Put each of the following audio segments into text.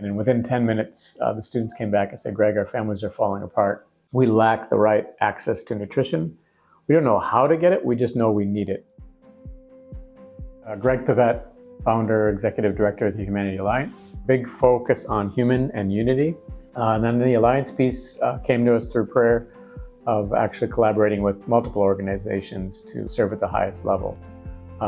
And within 10 minutes, the students came back and said, Greg, our families are falling apart. We lack the right access to nutrition. We don't know how to get it, we just know we need it. Greg Pavett, founder, executive director of the Humanity Alliance. Big focus on human and unity. And then the Alliance piece came to us through prayer of actually collaborating with multiple organizations to serve at the highest level.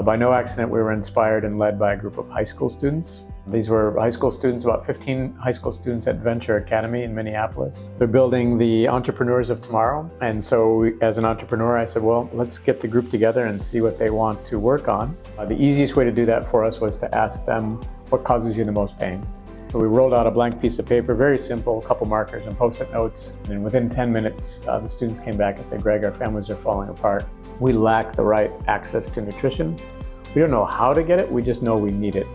By no accident, we were inspired and led by a group of high school students. These were high school students, about 15 high school students at Venture Academy in Minneapolis. They're building the entrepreneurs of tomorrow. And so as an entrepreneur, I said, well, let's get the group together and see what they want to work on. The easiest way to do that for us was to ask them, what causes you the most pain? So we rolled out a blank piece of paper, very simple, a couple markers and Post-it notes. And within 10 minutes, the students came back and said, Greg, our families are falling apart. We lack the right access to nutrition. We don't know how to get it, we just know we need it.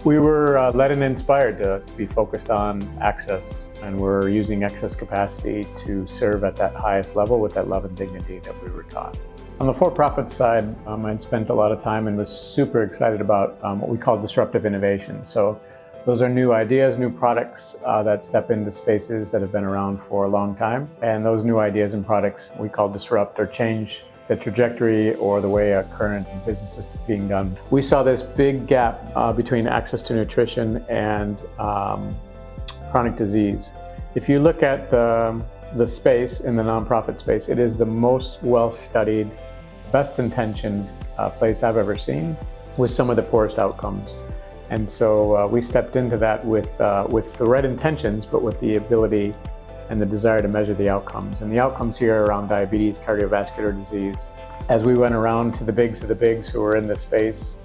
We were led and inspired to be focused on access, and we're using excess capacity to serve at that highest level with that love and dignity that we were taught. On the for-profit side, I'd spent a lot of time and was super excited about what we call disruptive innovation. So those are new ideas, new products that step into spaces that have been around for a long time. And those new ideas and products we call disrupt or change the trajectory or the way a current business is being done. We saw this big gap between access to nutrition and chronic disease. If you look at the space in the nonprofit space, it is the most well-studied, best-intentioned place I've ever seen with some of the poorest outcomes. And so we stepped into that with the right intentions, but with the ability and the desire to measure the outcomes. And the outcomes here are around diabetes, cardiovascular disease. As we went around to the bigs of the bigs who were in this space,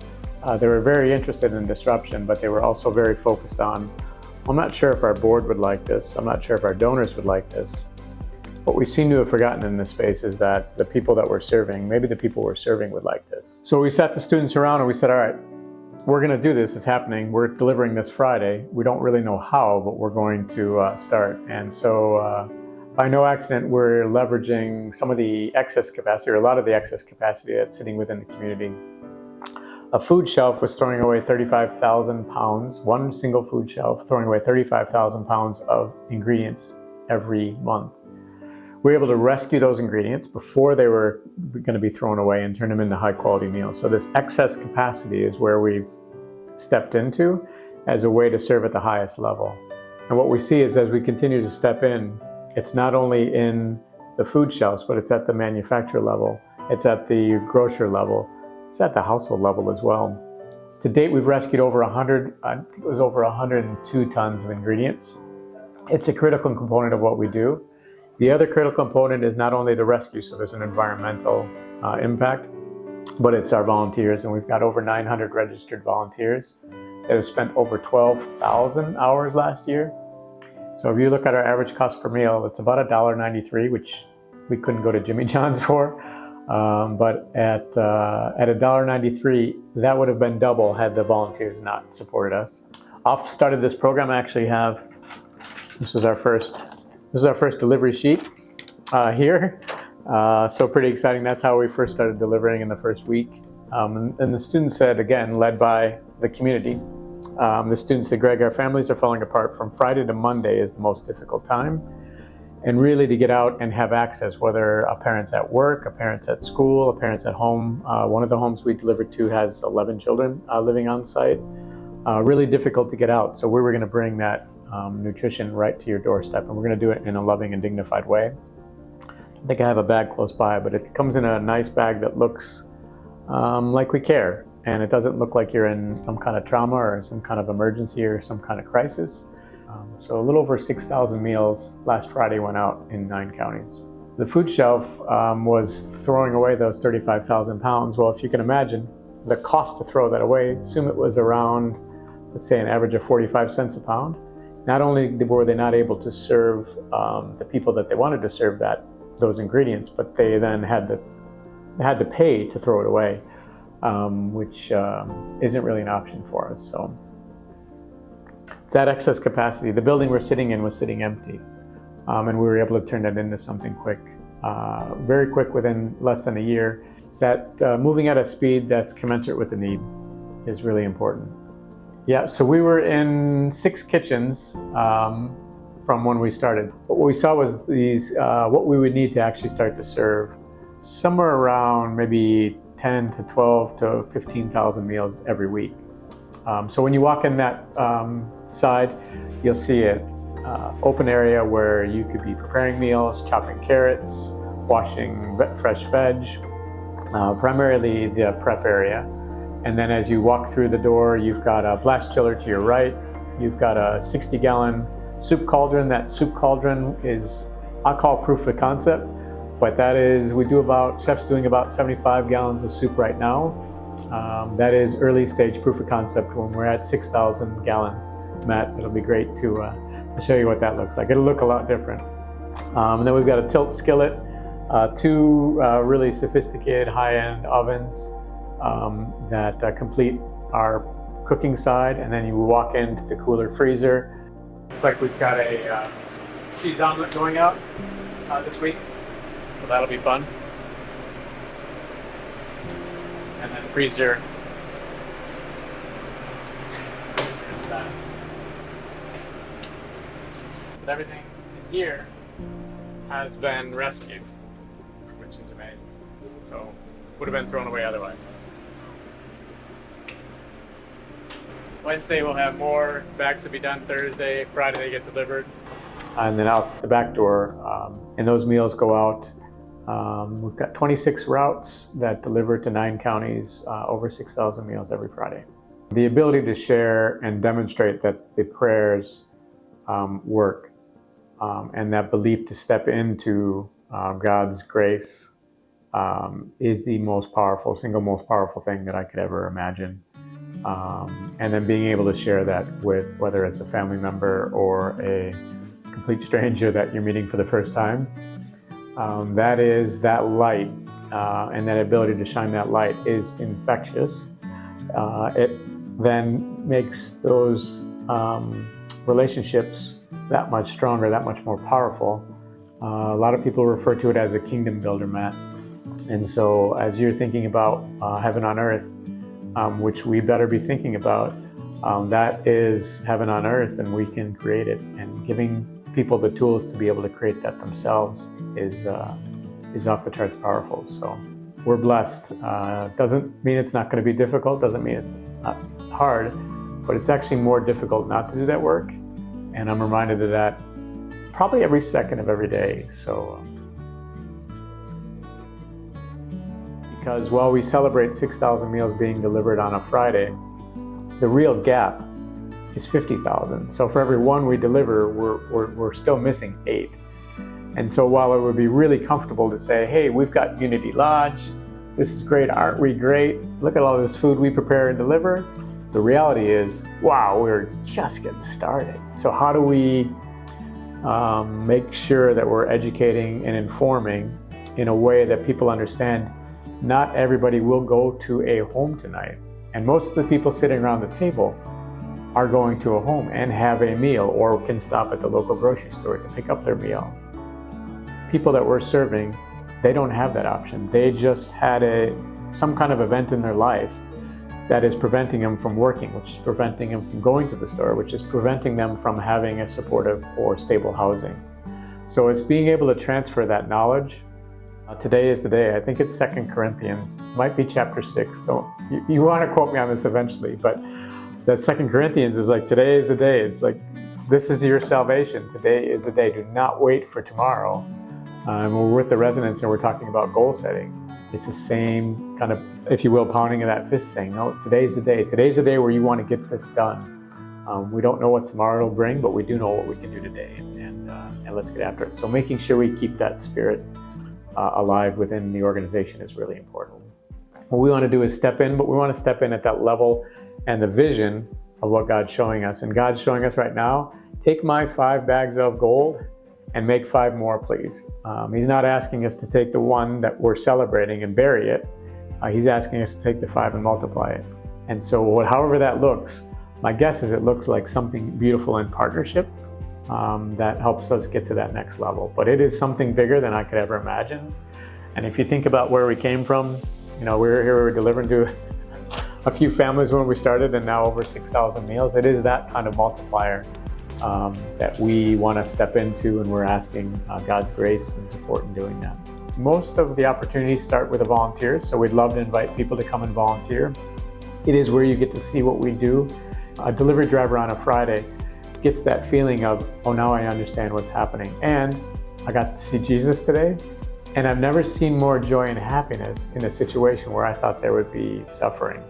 they were very interested in disruption, but they were also very focused on, I'm not sure if our board would like this, I'm not sure if our donors would like this. What we seem to have forgotten in this space is that the people that we're serving, maybe the people we're serving would like this. So we sat the students around and we said, all right, we're going to do this, it's happening, we're delivering this Friday. We don't really know how, but we're going to start. And so by no accident, we're leveraging some of the excess capacity, or a lot of the excess capacity that's sitting within the community. A food shelf was throwing away 35,000 pounds, one single food shelf throwing away 35,000 pounds of ingredients every month. We were able to rescue those ingredients before they were going to be thrown away and turn them into high quality meals. So this excess capacity is where we've stepped into as a way to serve at the highest level. And what we see is as we continue to step in, it's not only in the food shelves, but it's at the manufacturer level, it's at the grocer level, it's at the household level as well. To date, we've rescued over 102 tons of ingredients. It's a critical component of what we do. The other critical component is not only the rescue, so there's an environmental impact, but it's our volunteers, and we've got over 900 registered volunteers that have spent over 12,000 hours last year. So if you look at our average cost per meal, it's about $1.93, which we couldn't go to Jimmy John's for, but at $1.93, that would have been double had the volunteers not supported us. Off started this program, I actually have, this is our first delivery sheet here. So pretty exciting. That's how we first started delivering in the first week. And the students said, again, led by the community, the students said, Greg, our families are falling apart. From Friday to Monday is the most difficult time. And really to get out and have access, whether a parent's at work, a parent's at school, a parent's at home. One of the homes we delivered to has 11 children living on site. Really difficult to get out. So we were going to bring that nutrition right to your doorstep, and we're going to do it in a loving and dignified way. I think I have a bag close by, but it comes in a nice bag that looks like we care, and it doesn't look like you're in some kind of trauma or some kind of emergency or some kind of crisis. So a little over 6,000 meals last Friday went out in 9 counties. The food shelf was throwing away those 35,000 pounds. Well, if you can imagine the cost to throw that away, assume it was around, let's say, an average of 45 cents a pound. Not only were they not able to serve the people that they wanted to serve those ingredients, but they then had to pay to throw it away, which isn't really an option for us. So that excess capacity, the building we're sitting in was sitting empty, and we were able to turn that into something quick, very quick, within less than a year. It's that moving at a speed that's commensurate with the need is really important. Yeah, so we were in 6 kitchens from when we started. What we saw was these, what we would need to actually start to serve somewhere around maybe 10 to 12 to 15,000 meals every week. So when you walk in that side, you'll see an open area where you could be preparing meals, chopping carrots, washing fresh veg, primarily the prep area. And then as you walk through the door, you've got a blast chiller to your right. You've got a 60-gallon soup cauldron. That soup cauldron is, I call proof of concept, but that is, chef's doing about 75 gallons of soup right now. That is early stage proof of concept. When we're at 6,000 gallons, Matt, it'll be great to show you what that looks like. It'll look a lot different. And then we've got a tilt skillet, 2 really sophisticated high-end ovens that complete our cooking side, and then you walk into the cooler freezer. Looks like we've got a cheese omelet going out this week, so that'll be fun. And then freezer. But everything in here has been rescued, which is amazing. So would have been thrown away otherwise. Wednesday we'll have more. Bags will be done Thursday. Friday they get delivered. And then out the back door, and those meals go out. We've got 26 routes that deliver to 9 counties, over 6,000 meals every Friday. The ability to share and demonstrate that the prayers work, and that belief to step into God's grace is the single most powerful thing that I could ever imagine. And then being able to share that with, whether it's a family member or a complete stranger that you're meeting for the first time, that light and that ability to shine that light is infectious. It then makes those relationships that much stronger, that much more powerful. A lot of people refer to it as a kingdom builder, Matt. And so as you're thinking about heaven on earth, which we better be thinking about, that is heaven on earth, and we can create it. And giving people the tools to be able to create that themselves is off the charts powerful. So we're blessed. Doesn't mean it's not going to be difficult, doesn't mean it's not hard, but it's actually more difficult not to do that work. And I'm reminded of that probably every second of every day. So because while we celebrate 6,000 meals being delivered on a Friday, the real gap is 50,000. So for every one we deliver, we're still missing 8. And so while it would be really comfortable to say, hey, we've got Unity Lodge, this is great, aren't we great? Look at all this food we prepare and deliver. The reality is, wow, we're just getting started. So how do we make sure that we're educating and informing in a way that people understand not everybody will go to a home tonight. And most of the people sitting around the table are going to a home and have a meal, or can stop at the local grocery store to pick up their meal. People that we're serving, they don't have that option. They just had some kind of event in their life that is preventing them from working, which is preventing them from going to the store, which is preventing them from having a supportive or stable housing. So it's being able to transfer that knowledge. Today is the day. I think it's 2 Corinthians, might be chapter 6. You want to quote me on this eventually, but that 2 Corinthians is like, today is the day. It's like, this is your salvation. Today is the day. Do not wait for tomorrow. And we're with the residents and we're talking about goal setting. It's the same kind of, if you will, pounding of that fist, saying, no, today's the day. Today's the day where you want to get this done. We don't know what tomorrow will bring, but we do know what we can do today, and let's get after it. So making sure we keep that spirit alive within the organization is really important. What we want to do is step in, but we want to step in at that level and the vision of what God's showing us. And God's showing us right now, take my 5 bags of gold and make 5 more, please. He's not asking us to take the one that we're celebrating and bury it. He's asking us to take the 5 and multiply it. And so however that looks, my guess is it looks like something beautiful in partnership that helps us get to that next level. But it is something bigger than I could ever imagine. And if you think about where we came from, we were delivering to a few families when we started and now over 6,000 meals. It is that kind of multiplier that we want to step into, and we're asking God's grace and support in doing that. Most of the opportunities start with the volunteers, so we'd love to invite people to come and volunteer. It is where you get to see what we do. A delivery driver on a Friday gets that feeling of, oh, now I understand what's happening. And I got to see Jesus today, and I've never seen more joy and happiness in a situation where I thought there would be suffering.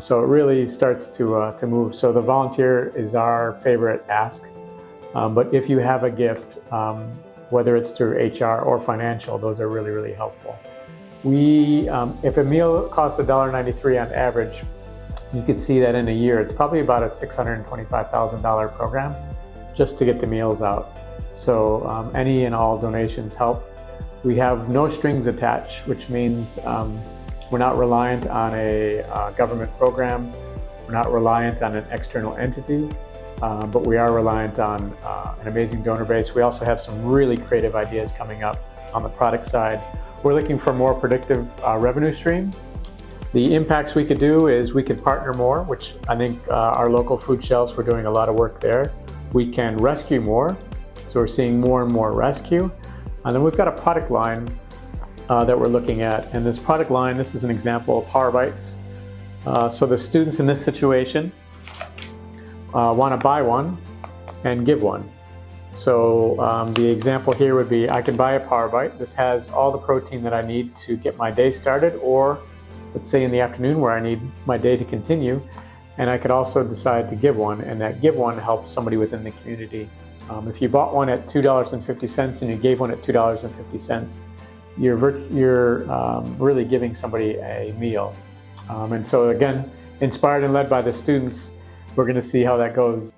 So it really starts to move. So the volunteer is our favorite ask. But if you have a gift, whether it's through HR or financial, those are really, really helpful. If a meal costs $1.93 on average, you could see that in a year, it's probably about a $625,000 program just to get the meals out. So any and all donations help. We have no strings attached, which means we're not reliant on a government program. We're not reliant on an external entity. But we are reliant on an amazing donor base. We also have some really creative ideas coming up on the product side. We're looking for more predictive revenue stream. The impacts we could do is we could partner more, which I think our local food shelves, we're doing a lot of work there. We can rescue more, so we're seeing more and more rescue. And then we've got a product line that we're looking at. And this product line, this is an example of Power Bites. So the students in this situation want to buy one and give one. So the example here would be, I can buy a Power Bite. This has all the protein that I need to get my day started, or let's say in the afternoon where I need my day to continue. And I could also decide to give one, and that give one helps somebody within the community. If you bought one at $2.50 and you gave one at $2.50, you're really giving somebody a meal. And so again, inspired and led by the students, we're going to see how that goes.